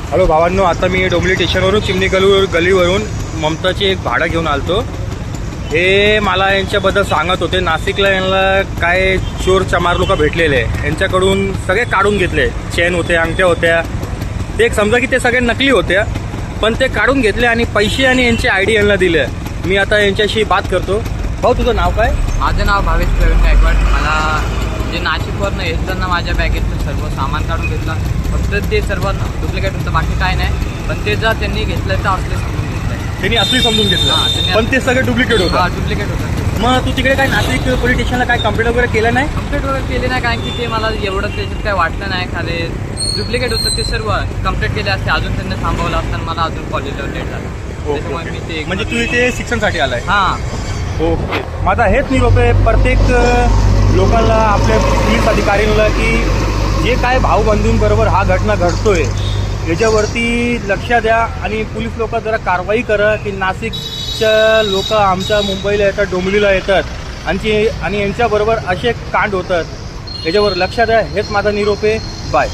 Hello भावांनो, आता मी डोंबिवली स्टेशनवरून चिमणी गलीवरून ममताची एक भाडं घेऊन आलतो। हे मला यांच्याबद्दल सांगत होते, नाशिकला यांना काय चोर चमार लोक भेटलेले, यांच्याकडून सगळे काढून घेतले। चेन होते, अंगठ्या होत्या, ते एक समजा की ते सगळे नकली होत्या, पण ते काढून घेतले आणि पैसे आणि यांची आयडी यांना दिले। मी आता यांच्याशी बात करतो। भाऊ, तुझं नाव काय? माझं नाव भावेश प्रवीण गायकवाड। मला जे नाशिकवरनं येताना माझ्या बॅगेतलं सर्व सामान काढून घेतलं, फक्त ते सर्व डुप्लिकेट होतं, बाकी काय नाही। पण ते जर त्यांनी घेतलं तर असले समजून घेतलं, त्यांनी असली समजून घेतलं, त्यांनी पण ते सगळे डुप्लिकेट होतं। हां, डुप्लिकेट होतं। मग तू तिकडे काय नाशिक पोलीस स्टेशनला काय कंप्लेंट वगैरे केलं नाही? कंप्लीट वगैरे केली नाही, कारण की ते मला एवढं त्याच्यात काय वाटलं नाही। खाली डुप्लिकेट होतं, ते सर्व कंप्लीट केले असते, अजून त्यांनी थांबवलं असताना मला अजून कॉलेजला लेट झालं। त्याच्यामुळे मी ते म्हणजे तू इथे शिक्षणासाठी आलाय? हां, ओके। माझा हेच निरोप आहे प्रत्येक लोकांना, आपल्या पोलीस अधिकाऱ्यांना, की जे काय भाऊ बंधूंबरोबर हा घटना घडतोय याच्यावरती लक्ष द्या आणि पोलीस लोक जरा कारवाई करा, की नाशिकच्या लोक आमच्या मुंबईला येतात, डोंबिवलीला येतात आणि यांच्याबरोबर असे कांड होतात, याच्यावर लक्ष द्या। हेच माझा निरोप आहे। बाय।